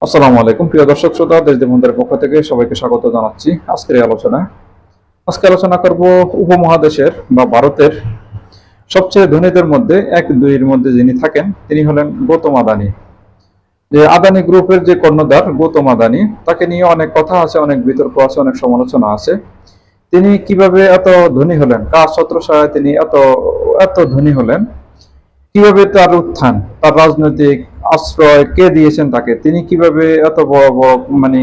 আসসালামু আলাইকুম প্রিয় দর্শক শ্রোতা, দেশ বন্ধুদের পক্ষ থেকে সবাইকে স্বাগত জানাচ্ছি আজকের এই আলোচনায়। আজকে আলোচনা করব উপমহাদেশের বা ভারতের সবচেয়ে ধনীদের মধ্যে এক দুইয়ের মধ্যে যিনি থাকেন তিনি হলেন গৌতম আদানি। যে আদানি গ্রুপের যে কর্ণধার গৌতম আদানি, তাকে নিয়ে অনেক কথা আছে, অনেক বিতর্ক আছে, অনেক সমালোচনা আছে। তিনি কিভাবে এত ধনী হলেন, কার ছত্রছায়ায় তিনি এত এত ধনী হলেন, কিভাবে তার উত্থান, তার রাজনৈতিক আশ্রয় কে দিয়েছেন তাকে, তিনি কিভাবে এত বড় বড় মানে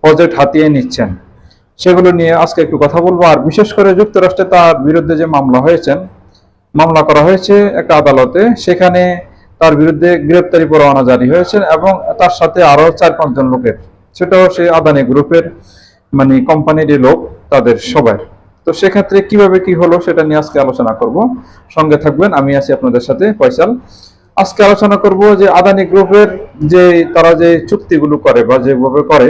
প্রজেক্ট হাতিয়ে নিচ্ছেন, সেগুলো নিয়ে আজকে একটু কথা বলবো। আর বিশেষ করে যুক্তরাষ্ট্রে তার বিরুদ্ধে যে মামলা করা হয়েছে একটা আদালতে, সেখানে তার বিরুদ্ধে গ্রেপ্তারি পরোয়ানা জারি হয়েছে এবং তার সাথে আরো 4-5 জন লোকের, সেটাও সে আদানি গ্রুপের কোম্পানির লোক, তাদের সবার। তো সেক্ষেত্রে কিভাবে কি হলো সেটা নিয়ে আজকে আলোচনা করব। সঙ্গে থাকবেন, আমি আছি আপনাদের সাথে ফয়সাল। আজকে আলোচনা করব যে আদানি গ্রুপের যে তারা যে চুক্তিগুলো করে বা যেভাবে করে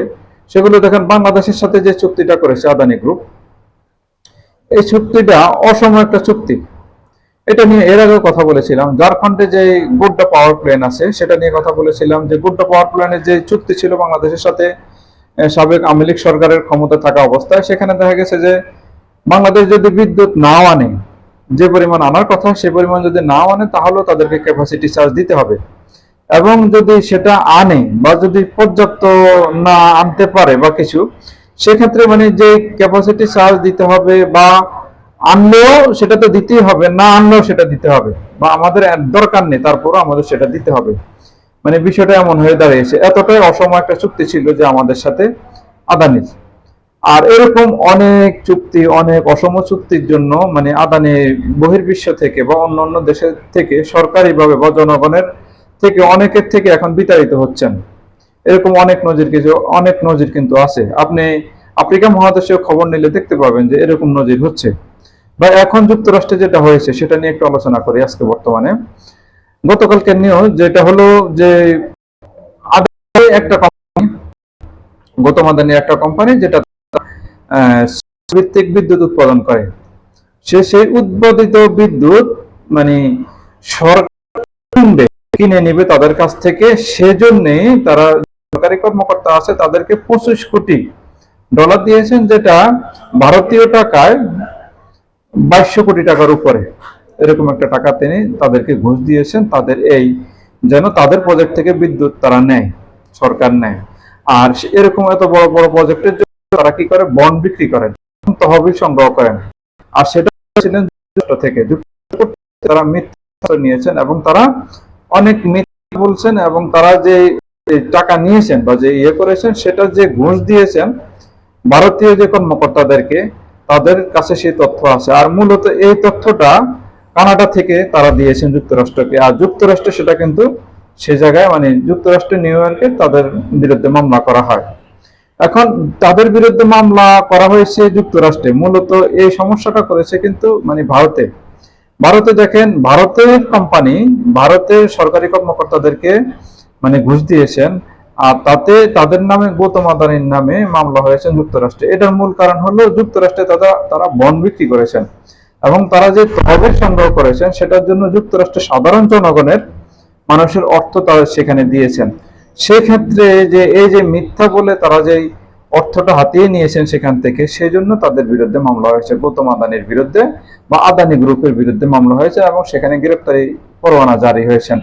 সেগুলো দেখেন। বাংলাদেশের সাথে যে চুক্তিটা করেছে আদানি গ্রুপ, এই চুক্তিটা অসম একটা চুক্তি। এটা নিয়ে এর আগেও কথা বলেছিলাম। ঝাড়খণ্ডে যে গুড্ডা পাওয়ার প্ল্যান আছে সেটা নিয়ে কথা বলেছিলাম, যে গুড্ডা পাওয়ার প্ল্যানের যে চুক্তি ছিল বাংলাদেশের সাথে সাবেক আওয়ামী লীগ সরকারের ক্ষমতা থাকা অবস্থায়, সেখানে দেখা গেছে যে বাংলাদেশ যদি বিদ্যুৎ নাও আনে, যে পরিমাণ আনার কথা সে পরিমাণ যদি নাও আনে, তাহলেও তাদেরকে ক্যাপাসিটি চার্জ দিতে হবে। এবং যদি সেটা আনে বা যদি পর্যাপ্ত না আনতে পারে বা কিছু, সেক্ষেত্রে যে ক্যাপাসিটি চার্জ দিতে হবে, বা আনলেও সেটা তো দিতেই হবে, না আনলেও সেটা দিতে হবে, বা আমাদের দরকার নেই তারপরও আমাদের সেটা দিতে হবে। বিষয়টা এমন হয়ে দাঁড়িয়েছে। এতটাই অসম একটা চুক্তি ছিল যে আমাদের সাথে আদানির। আর এরকম অনেক চুক্তি, অনেক অসম চুক্তির জন্য আদানি বহির্বিশ্ব থেকে বা অন্য অন্য দেশের থেকে সরকারিভাবে বা জনগণের থেকে অনেকের থেকে এখন বিতাড়িত হচ্ছেন। এরকম অনেক নজির কিন্তু আছে। আপনি আফ্রিকা মহাদেশীয় খবর নিলে দেখতে পাবেন যে এরকম নজির হচ্ছে। বা এখন যুক্তরাষ্ট্রে যেটা হয়েছে সেটা নিয়ে একটু আলোচনা করি আজকে। বর্তমানে গতকালকে নিউজ যেটা হলো যে আদানি একটা কোম্পানি, গৌতম আদানির একটা কোম্পানি যেটা ভিত্তিক বিদ্যুৎ উৎপাদন করে, সেই উৎপাদিত বিদ্যুৎ মানে সরকার কিনে নিবে তাদের কাছ থেকে। সেজন্যে তারা সরকারি কর্মকর্তা আছে তাদেরকে $25 কোটি দিয়েছেন, যেটা ভারতীয় টাকায় 2200 কোটি টাকার উপরে। এরকম একটা টাকা তিনি তাদেরকে ঘুষ দিয়েছেন, তাদের এই যেন তাদের প্রজেক্ট থেকে বিদ্যুৎ তারা নেয়, সরকার নেয়। আর এরকম এত বড় বড় প্রজেক্টের জন্য তারা কি করে, বন্ড বিক্রি করেন, তহবিল সংগ্রহ করেন। আর সেটা ছিলেন থেকে তারা মিথ্যা নিয়েছেন এবং তারা অনেক মিথ্যা বলছেন, এবং তারা যে টাকা নিয়েছেন বা যে করেছেন সেটা যে ঘুষ দিয়েছেন ভারতীয় যে কর্মকর্তাদেরকে, তাদের কাছে সেই তথ্য আছে। আর মূলত এই তথ্যটা কানাডা থেকে তারা দিয়েছেন যুক্তরাষ্ট্রকে। আর যুক্তরাষ্ট্রে সেটা কিন্তু সে জায়গায় যুক্তরাষ্ট্রে নিউ ইয়র্কে তাদের বিরুদ্ধে মামলা করা হয়। এখন তাদের বিরুদ্ধে মামলা করা হয়েছে যুক্তরাষ্ট্রে, মূলত এই সমস্যাটা করেছে কিন্তু ভারতে। ভারতে দেখেন, ভারতের কোম্পানি ভারতের সরকারি কর্মকর্তাদেরকে ঘুষ দিয়েছেন, আর তাতে তাদের নামে, গৌতম আদানির নামে মামলা হয়েছে যুক্তরাষ্ট্রে। এটার মূল কারণ হলো যুক্তরাষ্ট্রে তারা বন্ড বিক্রি করেছেন, এবং তারা যে তহবিল সংগ্রহ করেছেন সেটার জন্য যুক্তরাষ্ট্রের সাধারণ জনগণের মানুষের অর্থ তারা সেখানে দিয়েছেন। সেক্ষেত্রে যে এই যে মিথ্যা বলে তারা যে অর্থটা হাতিয়ে নিয়েছেন সেখান থেকে, সেই জন্য তাদের বিরুদ্ধে মামলা হয়েছে, গৌতম আদানির বিরুদ্ধে বা আদানি গ্রুপের বিরুদ্ধে মামলা হয়েছে, এবং সেখানে গ্রেপ্তারি পরোয়ানা জারি হয়েছেন।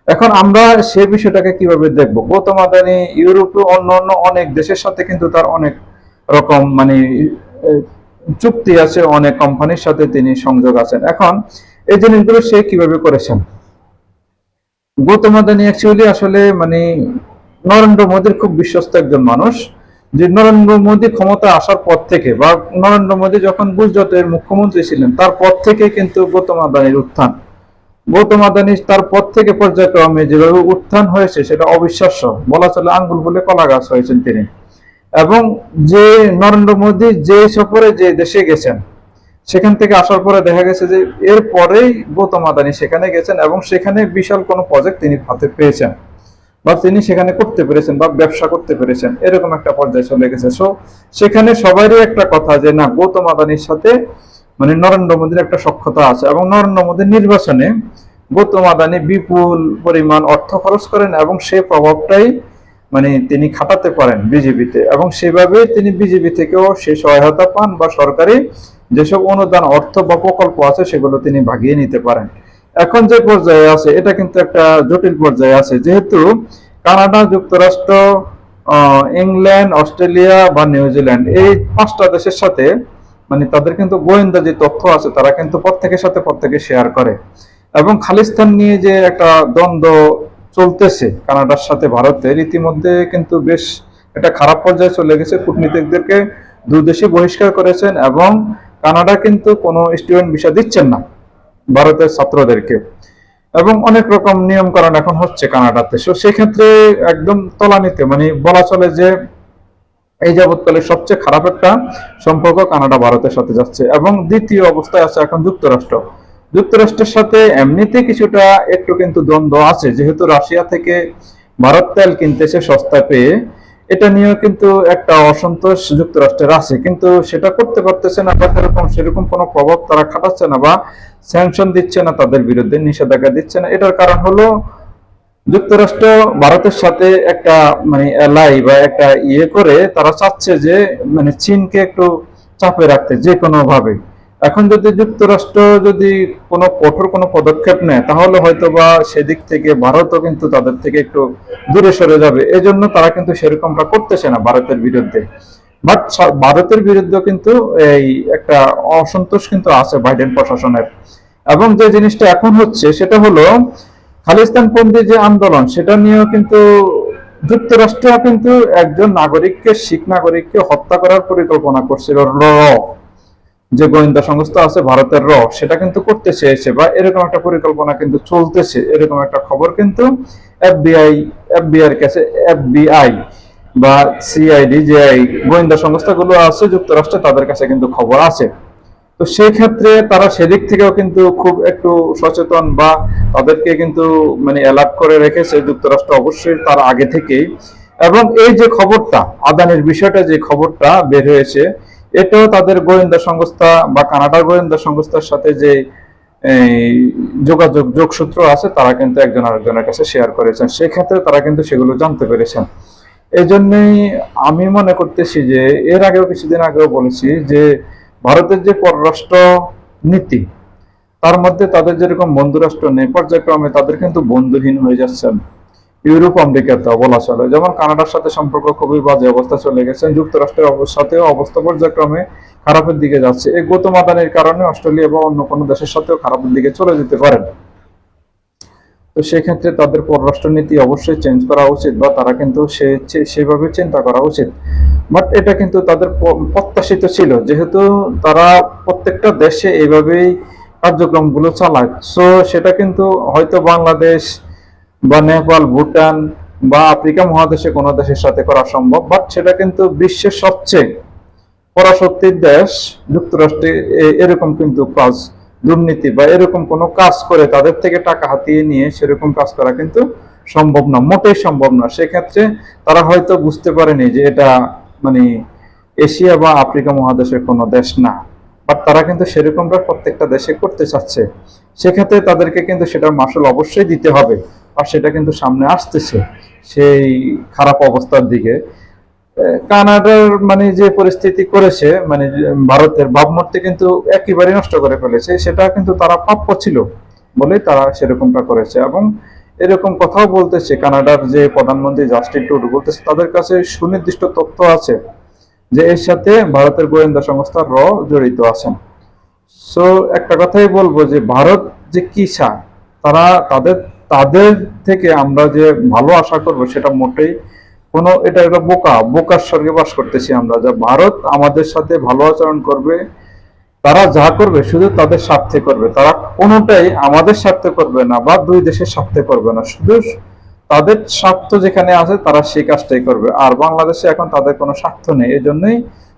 এখন আমরা সেই বিষয়টাকে কিভাবে দেখব? গৌতম আদানি ইউরোপে অন্য অন্য অনেক দেশের সাথে কিন্তু তার অনেক রকম চুক্তি আছে, অনেক কোম্পানির সাথে তিনি সংযোগ আছেন। এখন এই জিনিসগুলো সে কিভাবে করেছেন? গৌতম আদানি অ্যাকচুয়ালি আসলে নরেন্দ্র মোদীর খুব বিশ্বস্ত একজন মানুষ। যে নরেন্দ্র মোদী ক্ষমতা আসার পর থেকে, বা নরেন্দ্র মোদী যখন গুজরাটের মুখ্যমন্ত্রী ছিলেন তার পর থেকে কিন্তু গৌতম আদানির উত্থান, গৌতম আদানি তার পর থেকে পর্যায়ক্রমে যেভাবে উত্থান হয়েছে সেটা অবিশ্বাস্য, বলা চলে আঙ্গুল ফুলে কলা গাছ হয়েছেন তিনি। এবং যে নরেন্দ্র মোদী যে সফরে যে দেশে গেছেন, সেখান থেকে আসার পরে দেখা গেছে যে এর পরেই গৌতম আদানি সেখানে গেছেন, এবং সেখানে বিশাল কোনো প্রজেক্ট তিনি হাতে পেয়েছেন, বা তিনি সেখানে করতে পেরেছেন বা ব্যবসা করতে পেরেছেন, এরকম একটা পর্যায়ে চলে গেছে। সেখানে সবারই একটা কথা যে না, গৌতম আদানির সাথে নরেন্দ্র মোদীর একটা সখ্যতা আছে। এবং নরেন্দ্র মোদীর নির্বাচনে গৌতম আদানি বিপুল পরিমাণ অর্থ খরচ করেন, এবং সেই প্রভাবটাই মানে তিনি খাটাতে পারেন বিজেপিতে, এবং সেভাবে তিনি বিজেপি থেকেও সে সহায়তা পান বা সরকারি যেসব অনুদান অর্থ বা প্রকল্প আছে সেগুলো তিনি ভাগিয়ে নিতে পারেন। এখন যে পর্যায়ে আছে এটা কিন্তু একটা জটিল পর্যায়ে আছে, যেহেতু কানাডা, যুক্তরাষ্ট্র, ইংল্যান্ড, অস্ট্রেলিয়া বা নিউজিল্যান্ড এই 5টা দেশের সাথে মানে তাদের কিন্তু গোয়েন্দা যে তথ্য আছে তারা কিন্তু প্রত্যেকের সাথে প্রত্যেকে শেয়ার করে। এবং খালিস্তান নিয়ে যে একটা দ্বন্দ্ব চলতেছে কানাডার সাথে ভারতের, ইতিমধ্যে কিন্তু বেশ একটা খারাপ পর্যায়ে চলে গেছে। কূটনীতিকদেরকে দুই দেশে বহিষ্কার করেছেন, এবং কানাডা কিন্তু কোনো স্টুডেন্ট ভিসা দিচ্ছেন না ভারতের ছাত্রদেরকে, এবং অনেক রকম নিয়ম কারণ এখন হচ্ছে কানাডাতে। সো সেক্ষেত্রে একদম তলানিতে মানে বলা চলে যে এই যাবৎকালে সবচেয়ে খারাপ একটা সম্পর্ক কানাডা ভারতের সাথে যাচ্ছে। এবং দ্বিতীয় অবস্থায় আছে এখন যুক্তরাষ্ট্র। যুক্তরাষ্ট্রের সাথে এমনিতে কিছুটা একটু কিন্তু দ্বন্দ্ব আছে, যেহেতু রাশিয়া থেকে ভারত তেল কিনতেছে সস্তা পেয়ে, এটা নিয়েও কিন্তু একটা অসন্তোষ যুক্তরাষ্ট্রের আছে, কিন্তু সেটা করতে পারতেছে না বা সেরকম কোনো প্রভাব তারা খাটাচ্ছে না বা স্যাংশন দিচ্ছে না, তাদের বিরুদ্ধে নিষেধাজ্ঞা দিচ্ছে না। এটার কারণ হলো যুক্তরাষ্ট্র ভারতের সাথে একটা মানে এলাই বা একটা করে তারা চাচ্ছে যে মানে চীনকে একটু চাপে রাখতে যে কোনো ভাবে। এখন যদি যুক্তরাষ্ট্র যদি কোনো কঠোর কোনো পদক্ষেপ নেয় তাহলে হয়তো বা সেদিক থেকে ভারতও কিন্তু তাদের থেকে একটু দূরে সরে যাবে। এজন্য তারা কিন্তু সেরকমটা করতেছে না ভারতের বিরুদ্ধে। বাট ভারতের বিরুদ্ধে কিন্তু এই একটা অসন্তোষ কিন্তু আছে বাইডেন প্রশাসনের। এবং যে জিনিসটা এখন হচ্ছে সেটা হলো খালিস্তানপন্থী যে আন্দোলন, সেটা নিয়েও কিন্তু যুক্তরাষ্ট্র কিন্তু একজন নাগরিককে, শিখ নাগরিককে হত্যা করার পরিকল্পনা করছিল। যে গোয়েন্দা সংস্থা আছে ভারতের সেটা কিন্তু করতে চেয়েছে বা এরকম একটা পরিকল্পনা কিন্তু চলতেছে, এরকম একটা খবর কিন্তু এফবিআই এর কাছে, এফবিআই বা সিআইডি যে গোয়েন্দা সংস্থাগুলো আছে যুক্তরাষ্ট্রে তাদের কাছে কিন্তু খবর আছে। তো সেই ক্ষেত্রে তারা সেদিক থেকেও কিন্তু খুব একটু সচেতন বা তাদেরকে কিন্তু মানে অ্যালার্ট করে রেখেছে যুক্তরাষ্ট্র অবশ্যই তার আগে থেকেই। এবং এই যে খবরটা আদানির বিষয়টা, যে খবরটা বের হয়েছে, এটাও তাদের গোয়েন্দা সংস্থা বা কানাডার গোয়েন্দা সংস্থার সাথে যে যোগসূত্র আছে তারা কিন্তু একজন আরেকজনের কাছে শেয়ার করেছেন, সেক্ষেত্রে তারা কিন্তু সেগুলো জানতে পেরেছেন। এই জন্যই আমি মনে করতেছি যে এর আগেও কিছুদিন আগেও বলেছি যে ভারতের যে পররাষ্ট্র নীতি তার মধ্যে তাদের যেরকম বন্ধু রাষ্ট্র নেই, পর্যায়ক্রমে তাদের কিন্তু বন্ধুহীন হয়ে যাচ্ছেন। ইউরোপ আমেরিকাতে বলা চলে, যেমন কানাডার সাথে সম্পর্ক খুবই বাজে অবস্থা চলে গেছে, যুক্তরাষ্ট্রের সাথেও অবস্থা পর্যায়ক্রমে খারাপের দিকে যাচ্ছে। এই গৌতম আদানির কারণে অস্ট্রেলিয়া বা অন্য কোনো দেশের সাথেও খারাপের দিকে চলে যেতে পারেন। তো সেক্ষেত্রে তাদের পররাষ্ট্রনীতি অবশ্যই চেঞ্জ করা উচিত বা তারা কিন্তু সেভাবে চিন্তা করা উচিত। বাট এটা কিন্তু তাদের প্রত্যাশিত ছিল, যেহেতু তারা প্রত্যেকটা দেশে এইভাবেই কার্যক্রমগুলো চালায়। সো সেটা কিন্তু হয়তো বাংলাদেশ বা নেপাল, ভুটান বা আফ্রিকা মহাদেশে কোনো দেশের সাথে করা সম্ভব, বাট সেটা কিন্তু বিশ্বের সবচেয়ে পরাশক্তির দেশ যুক্তরাষ্ট্রে এরকম কিন্তু কাজ, দুর্নীতি বা এরকম কোনো কাজ করে তাদের থেকে টাকা হাতিয়ে নিয়ে সেরকম কাজ করা কিন্তু সম্ভব না, মোটেই সম্ভব না। সেক্ষেত্রে তারা হয়তো বুঝতে পারেনি যে এটা মানে এশিয়া বা আফ্রিকা মহাদেশের কোনো দেশ না, বাট তারা কিন্তু সেরকমটা প্রত্যেকটা দেশে করতে চাচ্ছে। সেক্ষেত্রে তাদেরকে কিন্তু সেটার মাসুল অবশ্যই দিতে হবে, আর সেটা কিন্তু সামনে আসতেছে সেই খারাপ অবস্থার দিকে। কানাডার মানে যে পরিস্থিতি করেছে মানে ভারতের ভাবমূর্তি কিন্তু একেবারে নষ্ট করে ফেলেছে, সেটা কিন্তু তারা প্রাপ্য ছিল বলে তারা সেরকমটা করেছে। এবং এরকম কথাও বলতেছে কানাডার যে প্রধানমন্ত্রী জাস্টিন ট্রুডো বলতেছে তাদের কাছে সুনির্দিষ্ট তথ্য আছে যে এর সাথে ভারতের গোয়েন্দা সংস্থা জড়িত আছেন। সো একটা কথাই বলবো যে ভারত যে কি চায়, তারা তাদের তাদের থেকে আমরা যে ভালো আশা করবো সেটা মোটেই কোনো, এটা একটা বোকার স্বর্গে বাস করতেছি আমরা। যা ভারত আমাদের সাথে ভালো আচরণ করবে, তারা যা করবে শুধু তাদের স্বার্থে করবে, তারা কোনোটাই আমাদের স্বার্থে করবে না বা দুই দেশের স্বার্থে করবে না, শুধু তাদের স্বার্থ যেখানে আছে তারা সেই কাজটাই করবে। আর বাংলাদেশে এখন তাদের কোনো স্বার্থ নেই, এই জন্যই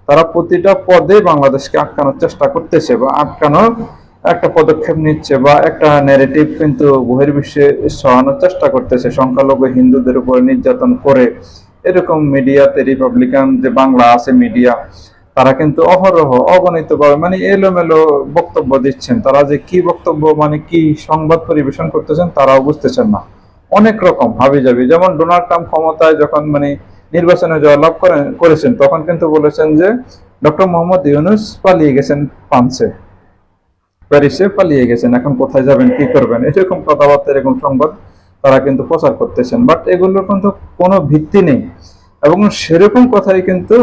তারা প্রতিটা পদে বাংলাদেশকে আটকানোর চেষ্টা করতেছে বা আটকানোর একটা পদক্ষেপ নিচ্ছে বা একটা ন্যারেটিভ কিন্তু বহির্বিশ্বে ছড়ানোর চেষ্টা করতেছে সংখ্যালঘু হিন্দুদের উপর নির্যাতন করে। এরকম মিডিয়াতে রিপাবলিকান যে বাংলা আছে মিডিয়া, তারা কিন্তু অহরহ অগণিত ভাবে মানে এলোমেলো বক্তব্য দিচ্ছেন। তারা যে কি বক্তব্য মানে কি সংবাদ পরিবেশন করতেছেন তারাও বুঝতেছেন না। অনেক রকম হাবিজাবি। যেমন ডোনাল্ড ট্রাম্প ক্ষমতায় যখন মানে নির্বাচনে জয়লাভ করেছেন, তখন কিন্তু বলেছেন যে ডক্টর মোহাম্মদ ইউনূস পালিয়ে গেছেন ফ্রান্সে, প্যারিসে পালিয়ে গেছেন, এখন কোথায় যাবেন কি করবেন, এরকম কথাবার্তা, এরকম সংবাদ তারা কিন্তু প্রচার করতেছেন। বাট এগুলোর কিন্তু কোনো ভিত্তি নেই, এবং সেরকম কথাই কিন্তু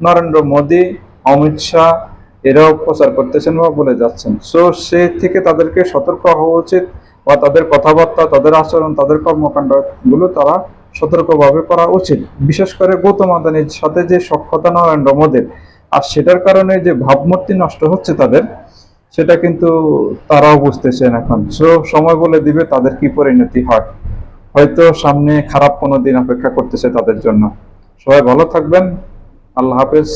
নরেন্দ্র মোদী, অমিত শাহ এরাও প্রচার করতেছেন বা বলে যাচ্ছেন। সো সে থেকে তাদেরকে সতর্ক হওয়া উচিত, বা তাদের কথাবার্তা, তাদের আচরণ, তাদের কর্মকাণ্ড গুলো তারা সতর্কভাবে করা উচিত। বিশেষ করে গৌতম আদানির সাথে যে সখ্যতা নরেন্দ্র মোদীর, আর সেটার কারণে যে ভাবমূর্তি নষ্ট হচ্ছে তাদের, সেটা কিন্তু তারাও বুঝতেছেন এখন। সো সময় বলে দিবে তাদের কি পরিণতি হয়। হয়তো সামনে খারাপ কোনো দিন অপেক্ষা করতেছে তাদের জন্য। সবাই ভালো থাকবেন। আল্লাহ হাফেজ।